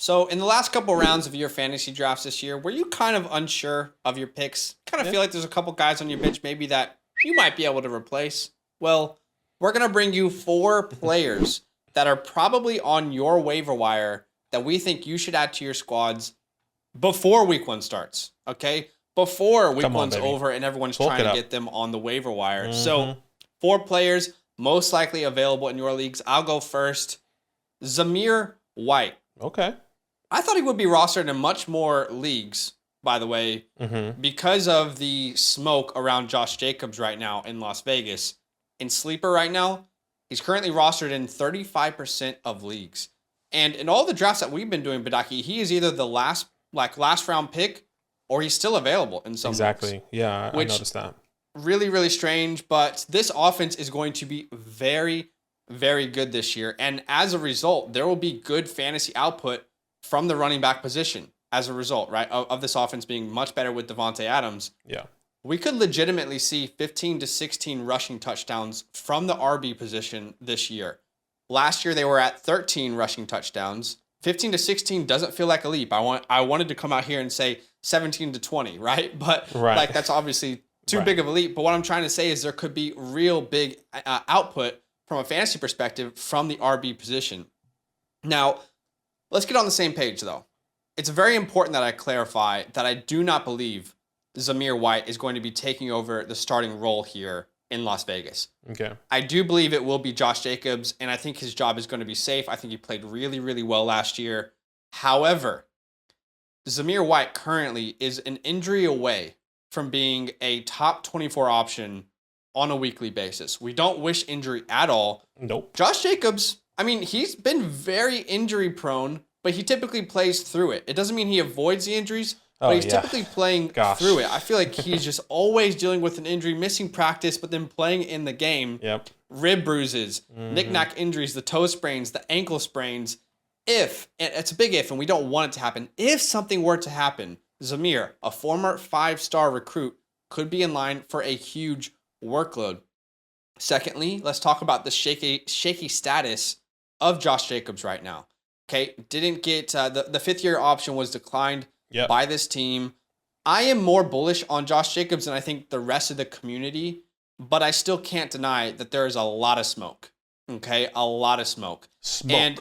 So in the last couple rounds of your fantasy drafts this year, were you kind of unsure of your picks? Kind of feel like there's a couple guys on your bench maybe that you might be able to replace? Well, we're going to bring you 4 players that are probably on your waiver wire that we think you should add to your squads before week 1 starts, okay? Before week one's over and everyone's trying to get them on the waiver wire. So 4 players most likely available in your leagues. I'll go first. Zamir White. Okay. I thought he would be rostered in much more leagues, by the way, because of the smoke around Josh Jacobs right now in Las Vegas. In Sleeper right now, he's currently rostered in 35% of leagues. And in all the drafts that we've been doing, Badake, he is either the last round pick or he's still available in some leagues. Yeah, I noticed that. Really, really strange, but this offense is going to be very, very good this year. And as a result, there will be good fantasy output from the running back position as a result, right, of this offense being much better with Davante Adams. Yeah. We could legitimately see 15 to 16 rushing touchdowns from the RB position this year. Last year, they were at 13 rushing touchdowns. 15 to 16 doesn't feel like a leap. I wanted to come out here and say 17 to 20, right? But like that's obviously too big of a leap. But what I'm trying to say is there could be real big output from a fantasy perspective from the RB position. Now, let's get on the same page, though. It's very important that I clarify that I do not believe Zamir White is going to be taking over the starting role here in Las Vegas. Okay. I do believe it will be Josh Jacobs, and I think his job is going to be safe. I think he played really, really well last year. However, Zamir White currently is an injury away from being a top 24 option on a weekly basis. We don't wish injury at all. Nope. Josh Jacobs, I mean, he's been very injury prone, but he typically plays through it. It doesn't mean he avoids the injuries, but he's typically playing through it. I feel like he's just always dealing with an injury, missing practice, but then playing in the game. Yep. Rib bruises, knick-knack injuries, the toe sprains, the ankle sprains. If, and it's a big if, and we don't want it to happen, if something were to happen, Zamir, a former 5-star recruit, could be in line for a huge workload. Secondly, let's talk about the shaky status of Josh Jacobs right now. Okay, didn't get, the 5th-year option was declined by this team. I am more bullish on Josh Jacobs than I think the rest of the community, but I still can't deny that there is a lot of smoke. Okay, a lot of smoke. And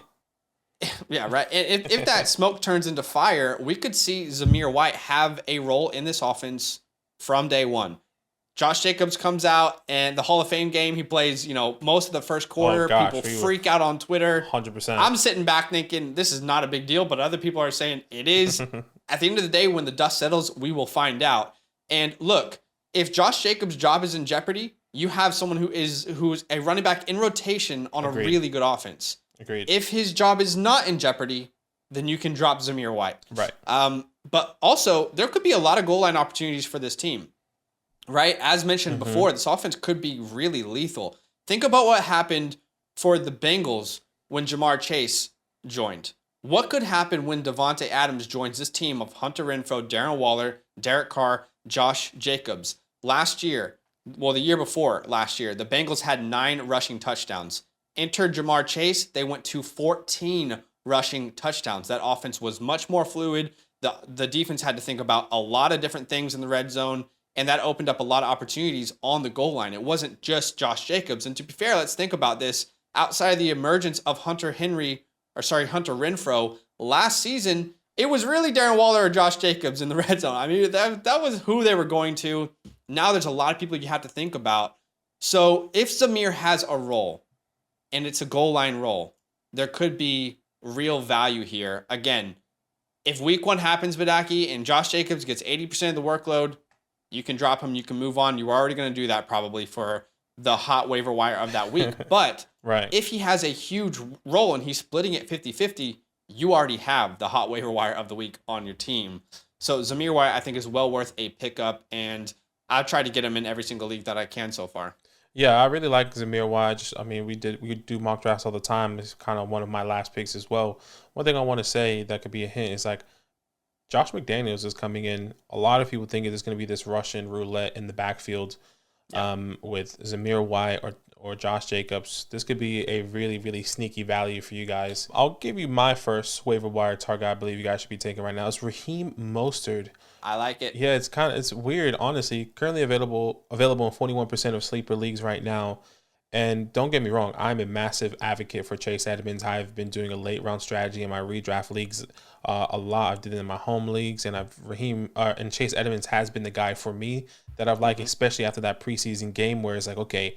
yeah, right. And if that smoke turns into fire, we could see Zamir White have a role in this offense from day one. Josh Jacobs comes out and the Hall of Fame game, he plays, most of the first quarter. People freak out on Twitter. 100%. I'm sitting back thinking this is not a big deal, but other people are saying it is. At the end of the day, when the dust settles, we will find out. And look, if Josh Jacobs' job is in jeopardy, you have someone who's a running back in rotation on a really good offense. Agreed. If his job is not in jeopardy, then you can drop Zamir White. Right. But also, there could be a lot of goal line opportunities for this team. Right? As mentioned before, this offense could be really lethal. Think about what happened for the Bengals when Jamar Chase joined. What could happen when Davante Adams joins this team of Hunter Renfrow, Darren Waller, Derek Carr, Josh Jacobs? Last year, the year before last year, the Bengals had 9 rushing touchdowns. Entered Jamar Chase, they went to 14 rushing touchdowns. That offense was much more fluid. The defense had to think about a lot of different things in the red zone, and that opened up a lot of opportunities on the goal line. It wasn't just Josh Jacobs. And to be fair, let's think about this. Outside of the emergence of Hunter Renfrow, last season, it was really Darren Waller or Josh Jacobs in the red zone. I mean, that was who they were going to. Now there's a lot of people you have to think about. So if Zamir has a role, and it's a goal line role, there could be real value here. Again, if week 1 happens, Badake, and Josh Jacobs gets 80% of the workload, you can drop him, you can move on. You're already going to do that probably for the hot waiver wire of that week. But if he has a huge role and he's splitting it 50-50, you already have the hot waiver wire of the week on your team. So Zamir White, I think, is well worth a pickup, and I've tried to get him in every single league that I can so far. Yeah, I really like Zamir White. We do mock drafts all the time. It's kind of one of my last picks as well. One thing I want to say that could be a hint is Josh McDaniels is coming in. A lot of people think it's going to be this Russian roulette in the backfield with Zamir White or Josh Jacobs. This could be a really, really sneaky value for you guys. I'll give you my first waiver wire target I believe you guys should be taking right now. It's RAHEEM Mostert. I like it. Yeah, it's weird, honestly. Currently available in 41% of sleeper leagues right now. And don't get me wrong, I'm a massive advocate for Chase Edmonds. I've been doing a late round strategy in my redraft leagues a lot. I've did it in my home leagues, and and Chase Edmonds has been the guy for me that I've liked, especially after that preseason game where it's like, okay,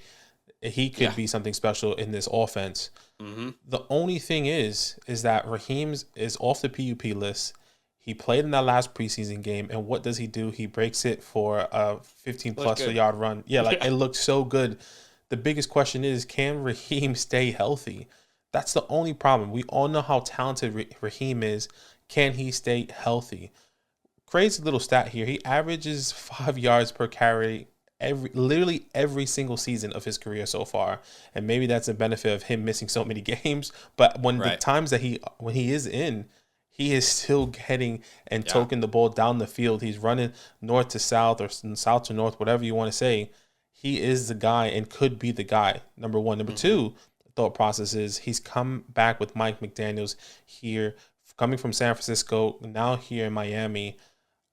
he could be something special in this offense. The only thing is that RAHEEM is off the PUP list. He played in that last preseason game, and what does he do? He breaks it for a 15-plus yard run. Yeah, like it looked so good. The biggest question is, can RAHEEM stay healthy? That's the only problem. We all know how talented RAHEEM is. Can he stay healthy? Crazy little stat here. He averages 5 yards per carry literally every single season of his career so far. And maybe that's a benefit of him missing so many games. But when the times that when he is in, he is still getting and toking the ball down the field. He's running north to south or south to north, whatever you want to say. He is the guy and could be the guy, number one. Number two, the thought process is he's come back with Mike McDaniels here, coming from San Francisco, now here in Miami.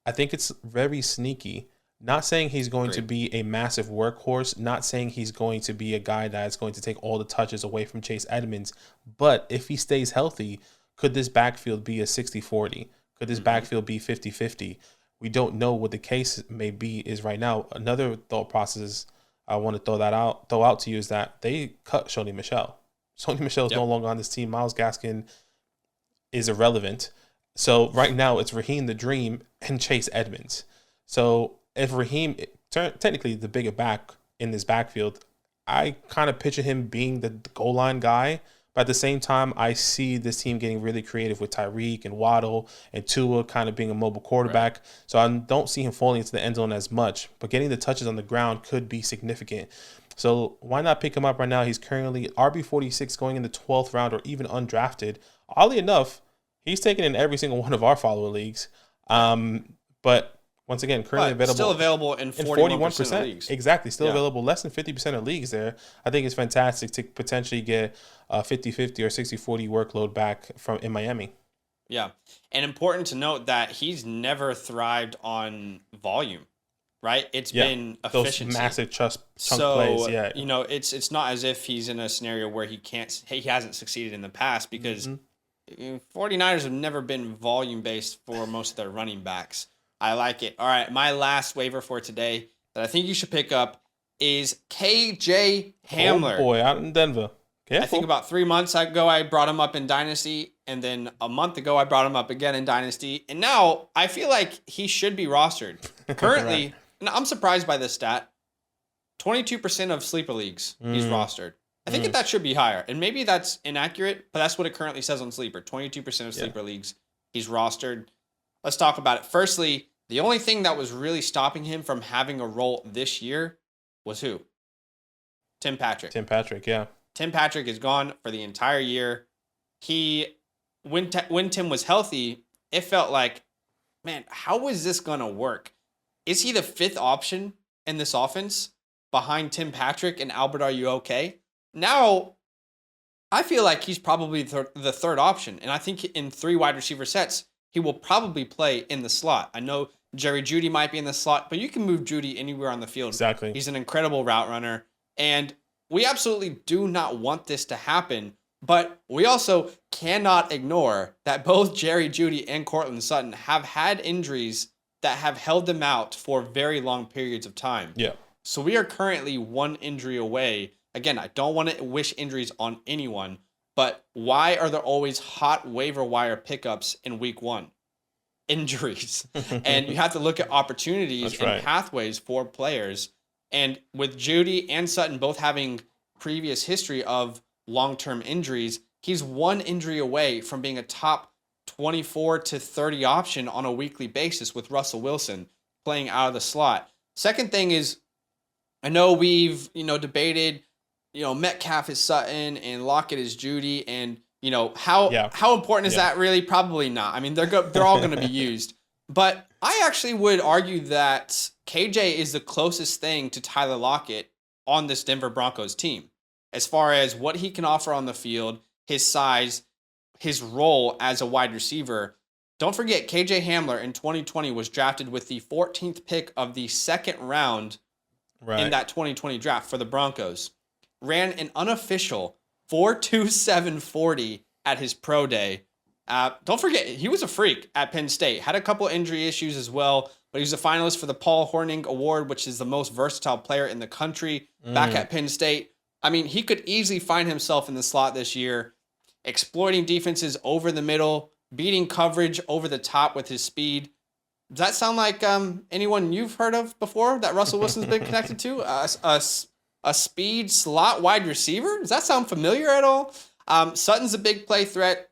I think it's very sneaky. Not saying he's going to be a massive workhorse, not saying he's going to be a guy that's going to take all the touches away from Chase Edmonds, but if he stays healthy, could this backfield be a 60-40? Could this backfield be 50-50? We don't know what the case may be is right now. Another thought process I want to throw out to you is that they cut Sony Michel. Sony Michel is no longer on this team. Myles Gaskin is irrelevant. So right now it's RAHEEM the Dream and Chase Edmonds. So if RAHEEM, technically the bigger back in this backfield, I kind of picture him being the goal line guy. But at the same time, I see this team getting really creative with Tyreek and Waddle and Tua kind of being a mobile quarterback. So I don't see him falling into the end zone as much. But getting the touches on the ground could be significant. So why not pick him up right now? He's currently RB46 going in the 12th round or even undrafted. Oddly enough, he's taken in every single one of our follower leagues. But once again, currently available. Still available in 41% of leagues. Exactly. Still available less than 50% of leagues there. I think it's fantastic to potentially get a 50-50 or 60-40 workload back in Miami. Yeah. And important to note that he's never thrived on volume, right? It's been efficiency. Those massive chunk plays. Yeah. You know, it's not as if he's in a scenario where he hasn't succeeded in the past because 49ers have never been volume-based for most of their running backs. I like it. All right, my last waiver for today that I think you should pick up is KJ Hamler. Oh boy, out in Denver. Careful. I think about 3 months ago I brought him up in Dynasty, and then a month ago I brought him up again in Dynasty, and now I feel like he should be rostered. Currently, and I'm surprised by this stat, 22% of sleeper leagues he's rostered. I think that should be higher, and maybe that's inaccurate, but that's what it currently says on Sleeper. 22% of sleeper leagues he's rostered. Let's talk about it. Firstly, the only thing that was really stopping him from having a role this year was who? Tim Patrick. Tim Patrick, yeah. Tim Patrick is gone for the entire year. When Tim was healthy, it felt like, man, how is this going to work? Is he the fifth option in this offense behind Tim Patrick and Albert Are You Okay? Now, I feel like he's probably the third option. And I think in 3 wide receiver sets, he will probably play in the slot. I know Jerry Jeudy might be in the slot, but you can move Jeudy anywhere on the field. Exactly. He's an incredible route runner. And we absolutely do not want this to happen, but we also cannot ignore that both Jerry Jeudy and Cortland Sutton have had injuries that have held them out for very long periods of time. Yeah. So we are currently 1 injury away. Again, I don't want to wish injuries on anyone, but why are there always hot waiver wire pickups in week 1? Injuries. And you have to look at opportunities and pathways for players. And with Jeudy and Sutton both having previous history of long-term injuries, he's 1 injury away from being a top 24 to 30 option on a weekly basis with Russell Wilson playing out of the slot. Second thing is, I know we've, debated, Metcalf is Sutton and Lockett is Jeudy, and how important is that really? Probably not. I mean, they're all going to be used. But I actually would argue that KJ is the closest thing to Tyler Lockett on this Denver Broncos team. as far as what he can offer on the field, his size, his role as a wide receiver. Don't forget, KJ Hamler in 2020 was drafted with the 14th pick of the second round in that 2020 draft for the Broncos. Ran an unofficial 4.2740 at his pro day. Don't forget, he was a freak at Penn State. Had a couple injury issues as well, but he was a finalist for the Paul Hornung Award, which is the most versatile player in the country back at Penn State. I mean, he could easily find himself in the slot this year, exploiting defenses over the middle, beating coverage over the top with his speed. Does that sound like anyone you've heard of before that Russell Wilson's been connected to? A speed slot wide receiver? Does that sound familiar at all? Sutton's a big play threat.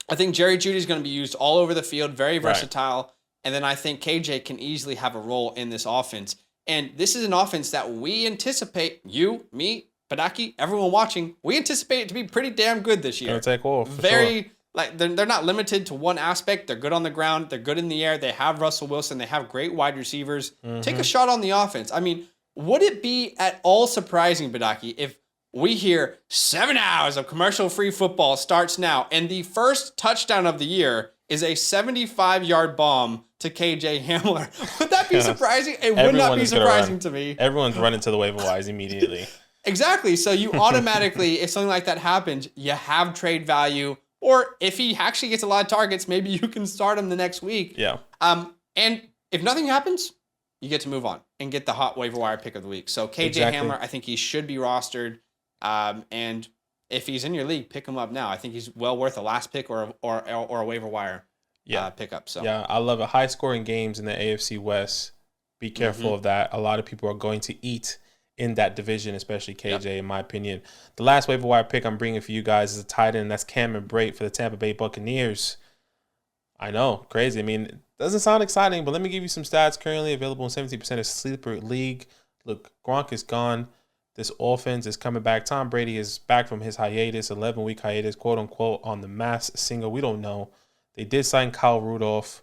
I think Jerry Jeudy's going to be used all over the field, very versatile. Right. And then I think KJ can easily have a role in this offense. And this is an offense that we anticipate, you, me, Badake, everyone watching, we anticipate it to be pretty damn good this year. Gonna take off. Very, like, they're not limited to one aspect. They're good on the ground. They're good in the air. They have Russell Wilson. They have great wide receivers. Take a shot on the offense. I mean, would it be at all surprising, Badake, if we hear 7 hours of commercial-free football starts now, and the first touchdown of the year is a 75-yard bomb to KJ Hamler? Would that be surprising? It would not be surprising to me. Everyone's running to the waiver wires immediately. Exactly. So you automatically, if something like that happens, you have trade value. Or if he actually gets a lot of targets, maybe you can start him the next week. Yeah. And if nothing happens, you get to move on and get the hot waiver wire pick of the week. So KJ Hamler, I think he should be rostered. And if he's in your league, pick him up now. I think he's well worth a last pick or a waiver wire pickup. So yeah, I love it. High scoring games in the AFC West. Be careful of that. A lot of people are going to eat in that division, especially KJ, in my opinion. The last waiver wire pick I'm bringing for you guys is a tight end. That's Cameron Brate for the Tampa Bay Buccaneers. I know, crazy. I mean, it doesn't sound exciting, but let me give you some stats. Currently available in 70% of sleeper league. Look, Gronk is gone. This offense is coming back. Tom Brady is back from his hiatus, 11-week hiatus, quote-unquote, on the mass single. We don't know. They did sign Kyle Rudolph.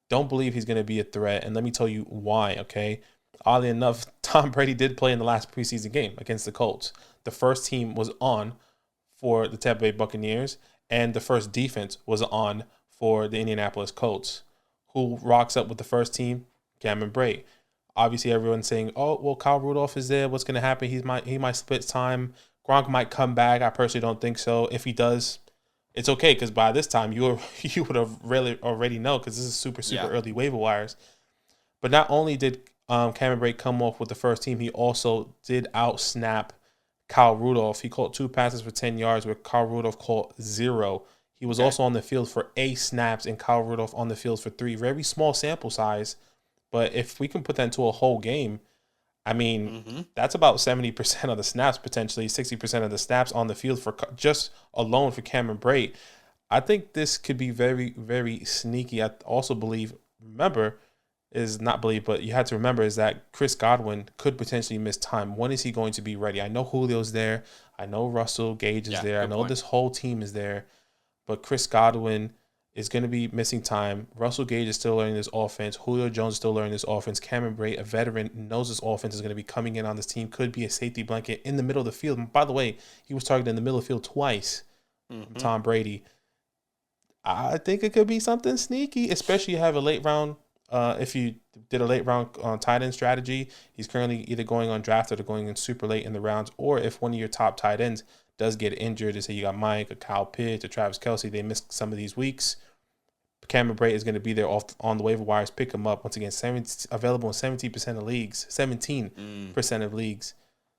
Don't believe he's going to be a threat, and let me tell you why, okay? Oddly enough, Tom Brady did play in the last preseason game against the Colts. The first team was on for the Tampa Bay Buccaneers, and the first defense was on for the Indianapolis Colts. Who rocks up with the first team? Cameron Brate. Obviously, everyone's saying, oh, well, Kyle Rudolph is there. What's going to happen? He might split time. Gronk might come back. I personally don't think so. If he does, it's okay, because by this time, you would have really already know, because this is super early waiver wires. But not only did Cameron Brate come off with the first team, he also did out-snap Kyle Rudolph. He caught 2 passes for 10 yards, where Kyle Rudolph caught 0. He was also on the field for 8 snaps, and Kyle Rudolph on the field for 3. Very small sample size. But if we can put that into a whole game, I mean, that's about 70% of the snaps, potentially 60% of the snaps on the field for just alone for Cameron Brate. I think this could be very, very sneaky. I also believe, but you had to remember is that Chris Godwin could potentially miss time. When is he going to be ready? I know Julio's there. I know Russell Gage is there. I know this whole team is there. But Chris Godwin is going to be missing time. Russell Gage is still learning this offense. Julio Jones is still learning this offense. Cameron Brate, a veteran, knows this offense is going to be coming in on this team. Could be a safety blanket in the middle of the field. And by the way, he was targeted in the middle of the field twice. Tom Brady. I think it could be something sneaky, especially you have a late round. If you did a late round tight end strategy, he's currently either going undrafted or going in super late in the rounds. Or if one of your top tight ends does get injured, to say you got Mike, or Kyle Pitts, or Travis Kelce, they missed some of these weeks. Cameron Brate is going to be there on the waiver wires. Pick him up. Once again, available in 17% of leagues. 17% of leagues.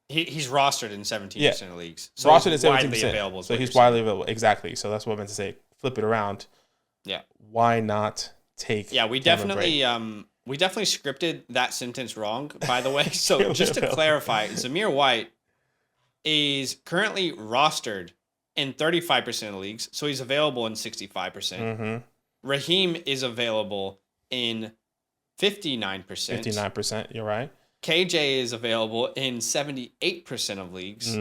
He's rostered in 17% of leagues. So rostered in 17%. Widely available. So he's widely available. Exactly. So that's what I meant to say. Flip it around. Yeah. Why not take? Yeah, we definitely scripted that sentence wrong, by the way. So just to clarify, Zamir White is currently rostered in 35% of leagues, so he's available in 65%. RAHEEM is available in 59%. 59%, you're right. KJ is available in 78% of leagues.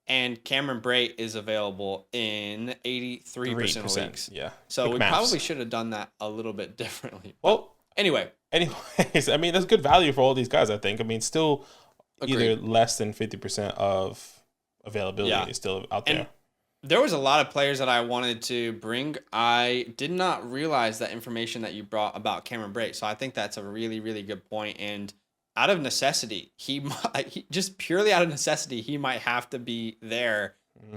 And Cameron Brate is available in 83% of leagues. Yeah. So we probably should have done that a little bit differently. Well, anyways, I mean, that's good value for all these guys, I think. I mean, still either less than 50% of availability is still out there. And there was a lot of players that I wanted to bring. I did not realize that information that you brought about Cameron Brate. So I think that's a really, really good point. And out of necessity, he just purely out of necessity, he might have to be there.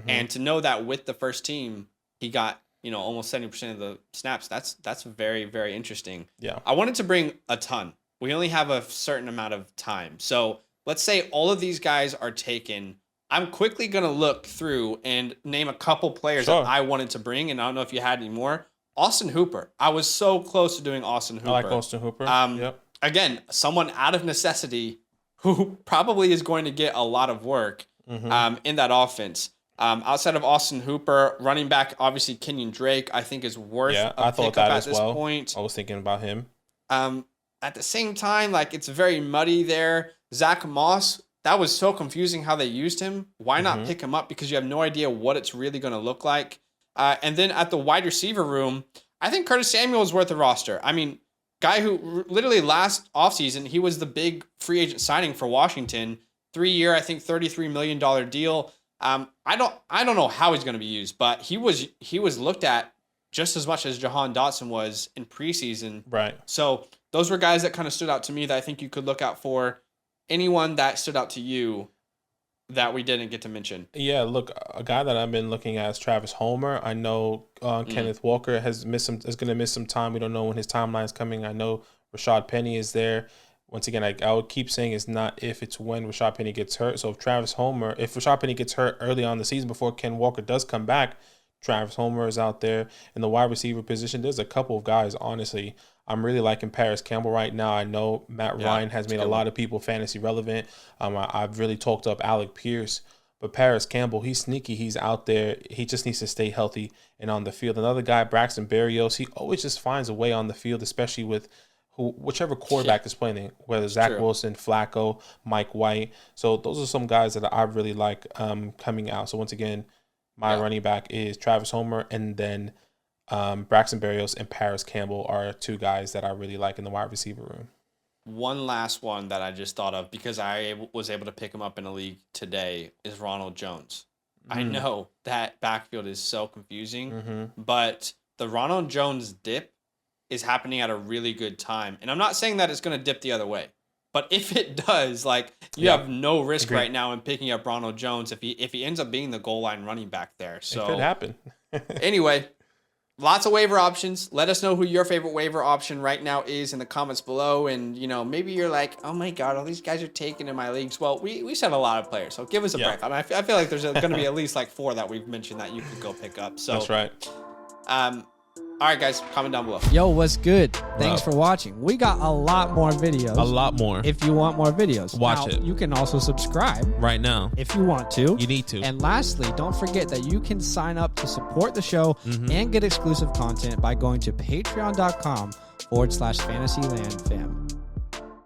And to know that with the first team, he got, almost 70% of the snaps. That's very, very interesting. Yeah. I wanted to bring a ton. We only have a certain amount of time. So let's say all of these guys are taken. I'm quickly going to look through and name a couple players that I wanted to bring, and I don't know if you had any more. Austin Hooper. I was so close to doing Austin Hooper. I like Austin Hooper. Again, someone out of necessity who probably is going to get a lot of work in that offense. Outside of Austin Hooper, running back, obviously Kenyon Drake, I think is worth a pickup at this point. I was thinking about him. At the same time, it's very muddy there. Zach Moss, that was so confusing how they used him. Why not pick him up? Because you have no idea what it's really going to look like. And then at the wide receiver room, I think Curtis Samuel is worth a roster. I mean, guy who literally last offseason, he was the big free agent signing for Washington. 3-year, I think $33 million deal. I don't know how he's going to be used, but he was looked at just as much as Jahan Dotson was in preseason. Right. So those were guys that kind of stood out to me that I think you could look out for. Anyone that stood out to you that we didn't get to mention? Yeah, look, a guy that I've been looking at is Travis Homer. I know Kenneth Walker is going to miss some time. We don't know when his timeline is coming. I know Rashad Penny is there. Once again, I would keep saying it's not if, it's when Rashad Penny gets hurt. So if Rashad Penny gets hurt early on in the season before Ken Walker does come back, Travis Homer is out there. In the wide receiver position, there's a couple of guys, honestly. I'm really liking Paris Campbell right now. I know Matt Ryan has made a lot of people fantasy relevant. I've really talked up Alec Pierce. But Paris Campbell, he's sneaky. He's out there. He just needs to stay healthy and on the field. Another guy, Braxton Berrios, he always just finds a way on the field, especially with whichever quarterback is playing, whether Zach Wilson, Flacco, Mike White. So those are some guys that I really like coming out. So once again, my running back is Travis Homer, and then Braxton Berrios and Paris Campbell are two guys that I really like in the wide receiver room. One last one that I just thought of because I was able to pick him up in a league today is Ronald Jones. I know that backfield is so confusing, but the Ronald Jones dip is happening at a really good time. And I'm not saying that it's going to dip the other way, but if it does, you have no risk right now in picking up Ronald Jones if he ends up being the goal line running back there. So it could happen. Anyway, lots of waiver options. Let us know who your favorite waiver option right now is in the comments below. And, maybe you're like, oh my God, all these guys are taken in my leagues. Well, we just have a lot of players, so give us a break. I mean, I feel like there's going to be at least 4 that we've mentioned that you could go pick up. So that's right. All right, guys, comment down below. Yo, what's good? Thanks for watching. We got a lot more videos. A lot more. If you want more videos, watch it. You can also subscribe right now if you want to. You need to. And lastly, don't forget that you can sign up to support the show and get exclusive content by going to patreon.com/fantasylandfam.